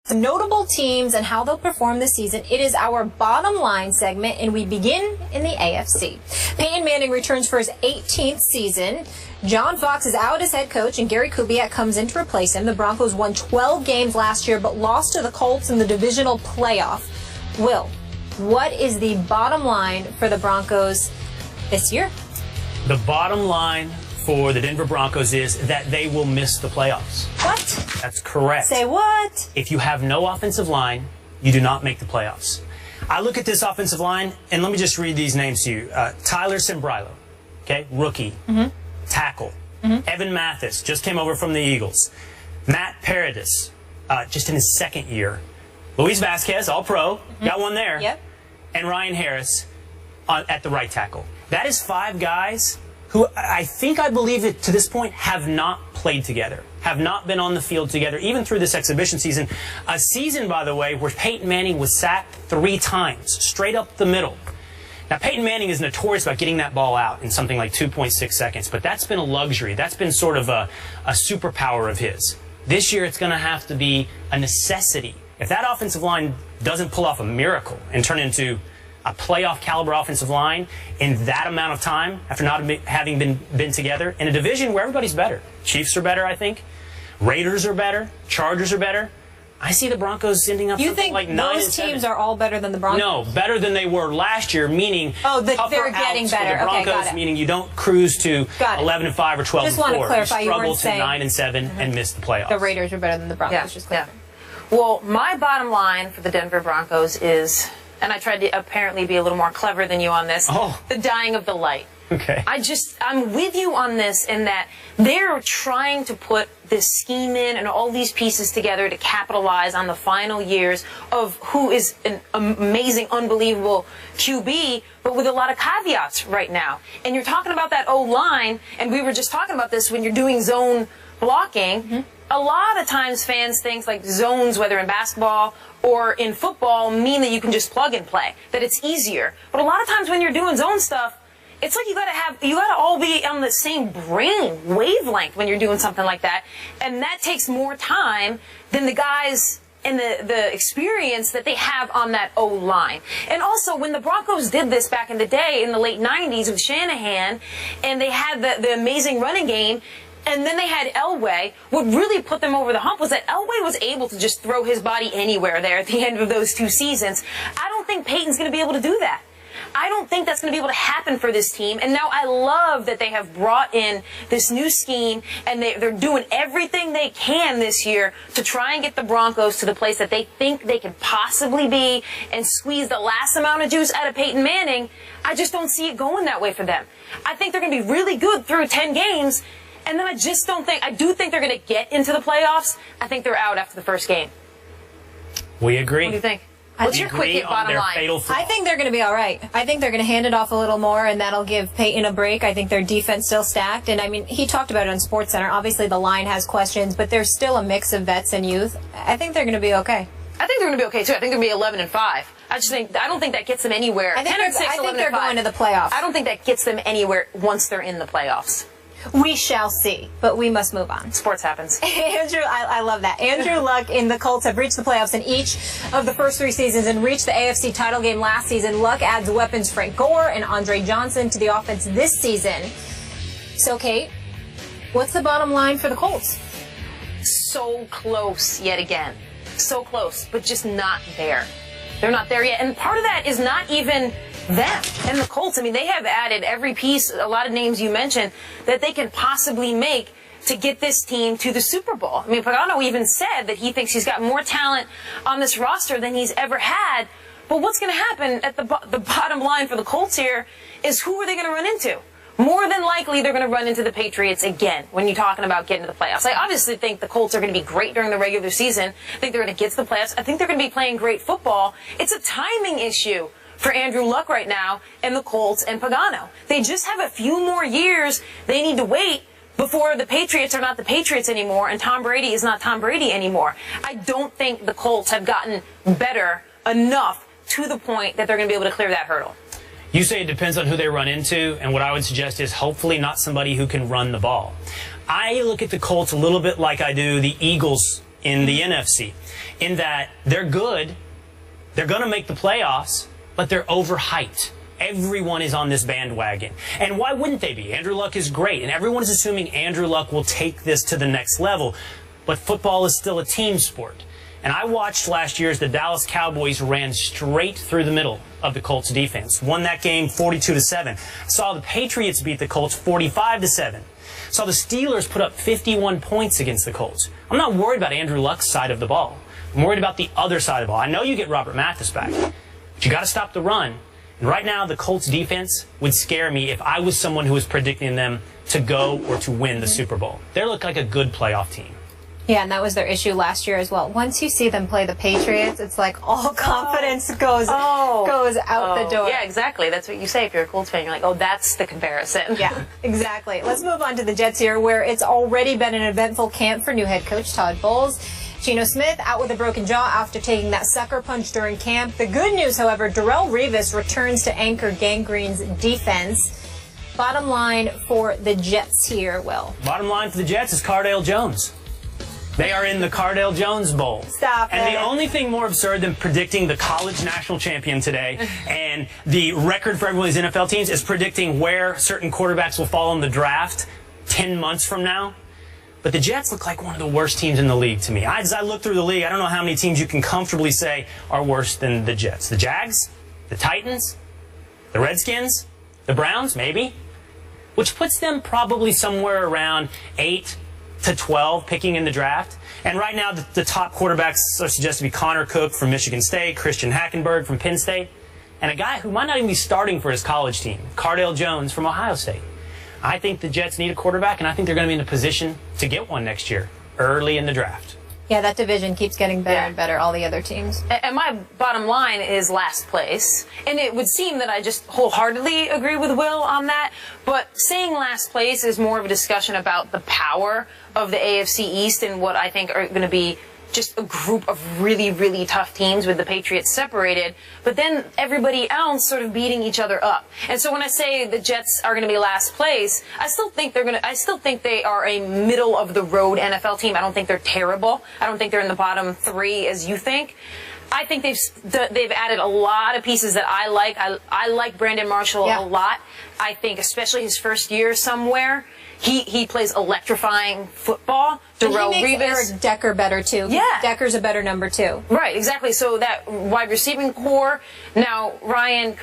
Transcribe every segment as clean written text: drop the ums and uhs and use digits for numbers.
Notable teams and how they'll perform this season. It is our bottom line segment, and we begin in the AFC. Peyton Manning returns for his 18th season. John Fox is out as head coach, and Gary Kubiak comes in to replace him. The Broncos won 12 games last year, but lost to the Colts in the divisional playoff. Will, what is the bottom line for the Broncos this year? The bottom line for the Denver Broncos is that they will miss the playoffs. What? That's correct. Say what? If you have no offensive line, you do not make the playoffs. I look at this offensive line, and let me just read these names to you. Tyler Sembrilo, okay, rookie, tackle. Evan Mathis just came over from the Eagles. Matt Paradis, just in his second year. Luis Vasquez, all-pro, got one there. Yep. And Ryan Harris at the right tackle. That is 5 guys who I believe that to this point have not played together, have not been on the field together, even through this exhibition season. A season, by the way, where Peyton Manning was sacked 3 times, straight up the middle. Now, Peyton Manning is notorious about getting that ball out in something like 2.6 seconds, but that's been a luxury. That's been sort of a superpower of his. This year, it's going to have to be a necessity. If that offensive line doesn't pull off a miracle and turn into a playoff caliber offensive line in that amount of time after not having been together in a division where everybody's better. Chiefs are better, I think. Raiders are better. Chargers are better. I see the Broncos ending up something like 9 and 7. You think those teams are all better than the Broncos? No, better than they were last year, meaning they're getting better. The Broncos, okay, got it. Meaning you don't cruise to 11 and 5 or 12 just and 4. Want to clarify, you struggle weren't to saying 9 and 7 and miss the playoffs. The Raiders are better than the Broncos. Just clear. Well, my bottom line for the Denver Broncos is, and I tried to apparently be a little more clever than you on this, the dying of the light. Okay. I'm with you on this in that they're trying to put this scheme in and all these pieces together to capitalize on the final years of who is an amazing, unbelievable QB, but with a lot of caveats right now. And you're talking about that O-line, and we were just talking about this when you're doing zone blocking. A lot of times fans think like zones, whether in basketball or in football, mean that you can just plug and play, that it's easier. But a lot of times when you're doing zone stuff, it's like you gotta all be on the same brain wavelength when you're doing something like that. And that takes more time than the guys and the experience that they have on that O-line. And also, when the Broncos did this back in the day, in the late 90s with Shanahan, and they had the amazing running game, and then they had Elway, what really put them over the hump was that Elway was able to just throw his body anywhere there at the end of those 2 seasons. I don't think Peyton's going to be able to do that. I don't think that's going to be able to happen for this team. And now I love that they have brought in this new scheme, and they're doing everything they can this year to try and get the Broncos to the place that they think they can possibly be and squeeze the last amount of juice out of Peyton Manning. I just don't see it going that way for them. I think they're going to be really good through 10 games. And then I do think they're going to get into the playoffs. I think they're out after the first game. We agree. What do you think? What's your quick hit bottom line? I think they're going to be all right. I think they're going to hand it off a little more, and that'll give Peyton a break. I think their defense still stacked. And, I mean, he talked about it on SportsCenter. Obviously, the line has questions, but there's still a mix of vets and youth. I think they're going to be okay. I think they're going to be okay, too. I think they're going to be 11 and 5. I don't think that gets them anywhere. I think they're going to the playoffs. I don't think that gets them anywhere once they're in the playoffs. We shall see, but we must move on. Sports happens. Andrew, I love that. Andrew Luck and the Colts have reached the playoffs in each of the first 3 seasons and reached the AFC title game last season. Luck adds weapons Frank Gore and Andre Johnson to the offense this season. So, Kate, what's the bottom line for the Colts? So close yet again. So close, but just not there. They're not there yet. And part of that is not even them and the Colts. I mean, they have added every piece, a lot of names you mentioned, that they can possibly make to get this team to the Super Bowl. I mean, Pagano even said that he thinks he's got more talent on this roster than he's ever had. But what's going to happen at the bottom line for the Colts here is who are they going to run into? More than likely, they're going to run into the Patriots again when you're talking about getting to the playoffs. I obviously think the Colts are going to be great during the regular season. I think they're going to get to the playoffs. I think they're going to be playing great football. It's a timing issue for Andrew Luck right now and the Colts and Pagano. They just have a few more years they need to wait before the Patriots are not the Patriots anymore and Tom Brady is not Tom Brady anymore. I don't think the Colts have gotten better enough to the point that they're going to be able to clear that hurdle. You say it depends on who they run into, and what I would suggest is hopefully not somebody who can run the ball. I look at the Colts a little bit like I do the Eagles in the NFC, in that they're good, they're going to make the playoffs, but they're overhyped. Everyone is on this bandwagon. And why wouldn't they be? Andrew Luck is great, and everyone is assuming Andrew Luck will take this to the next level. But football is still a team sport. And I watched last year as the Dallas Cowboys ran straight through the middle of the Colts defense. Won that game 42-7. Saw the Patriots beat the Colts 45-7. Saw the Steelers put up 51 points against the Colts. I'm not worried about Andrew Luck's side of the ball. I'm worried about the other side of the ball. I know you get Robert Mathis back, but you got to stop the run. And right now, the Colts defense would scare me if I was someone who was predicting them to go or to win the Super Bowl. They look like a good playoff team. Yeah, and that was their issue last year as well. Once you see them play the Patriots, it's like all confidence goes out the door. Yeah, exactly. That's what you say if you're a Colts fan. You're like, oh, that's the comparison. Yeah, exactly. Let's move on to the Jets here, where it's already been an eventful camp for new head coach Todd Bowles. Geno Smith out with a broken jaw after taking that sucker punch during camp. The good news, however, Darrelle Revis returns to anchor Gang Green's defense. Bottom line for the Jets here, Will. Bottom line for the Jets is Cardale Jones. They are in the Cardale Jones Bowl. Stop And it. the only thing more absurd than predicting the college national champion today and the record for every one of these NFL teams is predicting where certain quarterbacks will fall in the draft 10 months from now. But the Jets look like one of the worst teams in the league to me. As I look through the league, I don't know how many teams you can comfortably say are worse than the Jets. The Jags, the Titans, the Redskins, the Browns, maybe, which puts them probably somewhere around 8 to 12 picking in the draft. And right now, the top quarterbacks are suggested to be Connor Cook from Michigan State, Christian Hackenberg from Penn State, and a guy who might not even be starting for his college team, Cardale Jones from Ohio State. I think the Jets need a quarterback, and I think they're going to be in a position to get one next year, early in the draft. Yeah, that division keeps getting better and better, all the other teams. And my bottom line is last place. And it would seem that I just wholeheartedly agree with Will on that. But saying last place is more of a discussion about the power of the AFC East and what I think are going to be just a group of really, really tough teams with the Patriots separated, but then everybody else sort of beating each other up. And so when I say the Jets are going to be last place, I still think they are a middle of the road NFL team. I don't think they're terrible. I don't think they're in the bottom three as you think. I think they've added a lot of pieces that I like. I like Brandon Marshall a lot. I think especially his first year somewhere, he plays electrifying football. Darrelle Revis, Eric Decker better too. Yeah, Decker's a better number 2. Right, exactly. So that wide receiving core. Now Ryan,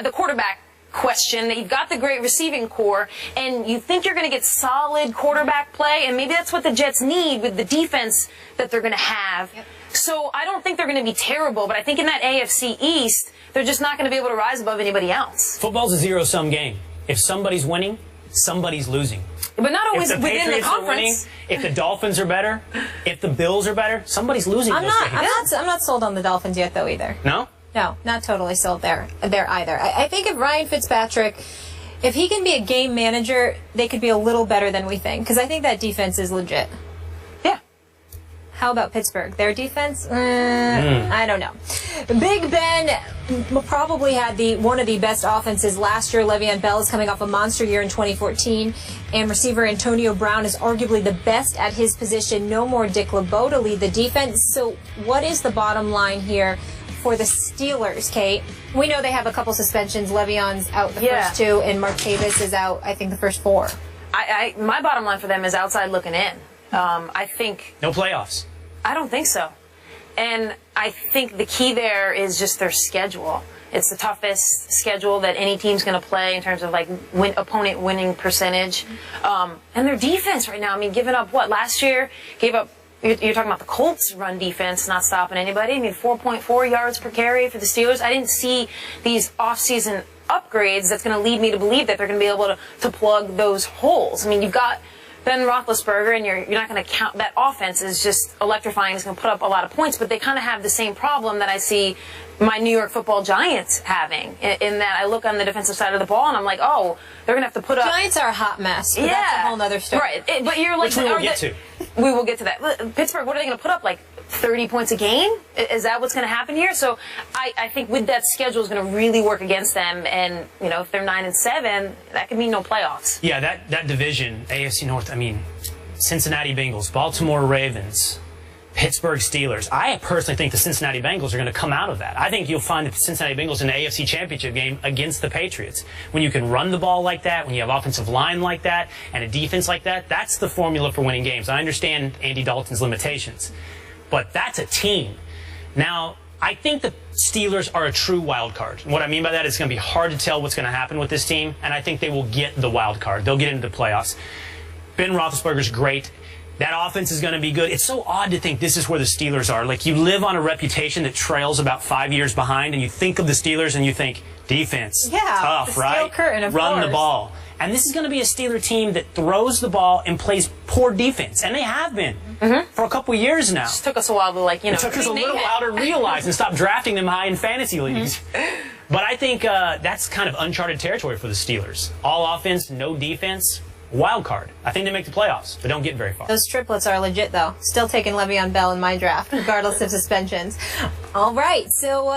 the quarterback question. You've got the great receiving core, and you think you're going to get solid quarterback play, and maybe that's what the Jets need with the defense that they're going to have. Yep. So I don't think they're going to be terrible, but I think in that AFC East, they're just not going to be able to rise above anybody else. Football's a zero-sum game. If somebody's winning, somebody's losing. But not always if the within Patriots the conference. Are winning, if the Dolphins are better, if the Bills are better, somebody's losing. I'm not sold on the Dolphins yet, though, either. No? No, not totally sold there either. I think if Ryan Fitzpatrick, if he can be a game manager, they could be a little better than we think, because I think that defense is legit. Yeah. How about Pittsburgh? Their defense? I don't know. Big Ben probably had one of the best offenses last year. Le'Veon Bell is coming off a monster year in 2014, and receiver Antonio Brown is arguably the best at his position. No more Dick LeBeau to lead the defense. So what is the bottom line here for the Steelers, Kate? We know they have a couple suspensions. Le'Veon's out the first 2, and Martavis is out, I think, the first 4. My bottom line for them is outside looking in. I think... No playoffs. I don't think so. And I think the key there is just their schedule. It's the toughest schedule that any team's going to play in terms of like opponent winning percentage. And their defense right now, I mean, giving up what? Last year, gave up... You're talking about the Colts' run defense not stopping anybody. I mean, 4.4 yards per carry for the Steelers. I didn't see these offseason upgrades that's going to lead me to believe that they're going to be able to plug those holes. I mean, you've got Ben Roethlisberger, and you're not going to count that offense is just electrifying. It's going to put up a lot of points, but they kind of have the same problem that I see my New York Football Giants having, in that I look on the defensive side of the ball and I'm like, oh, they're going to have to put up... Giants are a hot mess. But that's a whole other story. Right, but you're like... Which we will get to. We will get to that. Pittsburgh, what are they going to put up, like 30 points a game? Is that what's going to happen here? So I think with that schedule is going to really work against them, and you know, if they're 9-7, that could mean no playoffs. Yeah, that division, AFC North, I mean, Cincinnati Bengals, Baltimore Ravens, Pittsburgh Steelers. I personally think the Cincinnati Bengals are going to come out of that. I think you'll find the Cincinnati Bengals in the AFC Championship game against the Patriots. When you can run the ball like that, when you have offensive line like that, and a defense like that, that's the formula for winning games. I understand Andy Dalton's limitations, but that's a team. Now, I think the Steelers are a true wild card. What I mean by that is it's going to be hard to tell what's going to happen with this team, and I think they will get the wild card. They'll get into the playoffs. Ben Roethlisberger's great. That offense is going to be good. It's so odd to think this is where the Steelers are. Like, you live on a reputation that trails about 5 years behind, and you think of the Steelers and you think, defense, tough, the right? steel curtain, of Run course. the ball. And this is going to be a Steeler team that throws the ball and plays poor defense. And they have been for a couple years now. It just took us a while to, It took us a little while to realize and stop drafting them high in fantasy leagues. But I think that's kind of uncharted territory for the Steelers. All offense, no defense. Wild card. I think they make the playoffs, but don't get very far. Those triplets are legit, though. Still taking Le'Veon Bell in my draft, regardless of suspensions. All right, so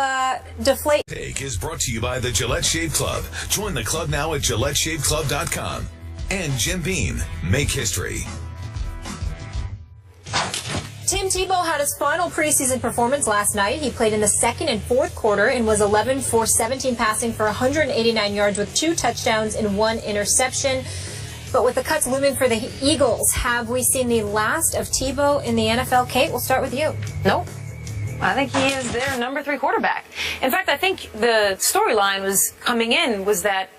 deflate. Take is brought to you by the Gillette Shave Club. Join the club now at GilletteShaveClub.com. And Jim Beam. Make history. Tim Tebow had his final preseason performance last night. He played in the second and fourth quarter and was 11 for 17 passing for 189 yards with 2 touchdowns and 1 interception. But with the cuts looming for the Eagles, have we seen the last of Tebow in the NFL? Kate, we'll start with you. Nope. I think he is their number 3 quarterback. In fact, I think the storyline was coming in was that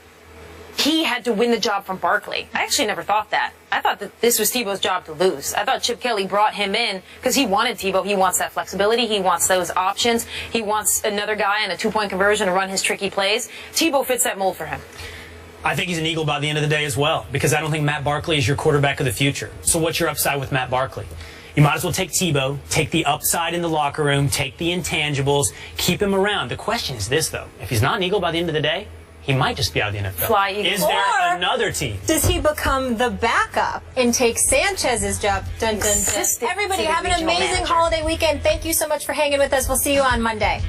he had to win the job from Barkley. I actually never thought that. I thought that this was Tebow's job to lose. I thought Chip Kelly brought him in because he wanted Tebow. He wants that flexibility. He wants those options. He wants another guy in a 2-point conversion to run his tricky plays. Tebow fits that mold for him. I think he's an Eagle by the end of the day as well, because I don't think Matt Barkley is your quarterback of the future. So what's your upside with Matt Barkley? You might as well take Tebow, take the upside in the locker room, take the intangibles, keep him around. The question is this, though. If he's not an Eagle by the end of the day, he might just be out of the NFL. Fly Eagle. Is there another team? Does he become the backup and take Sanchez's job? Dun, dun, dun. Assistant Everybody to the have an regional amazing manager. holiday weekend. Thank you so much for hanging with us. We'll see you on Monday.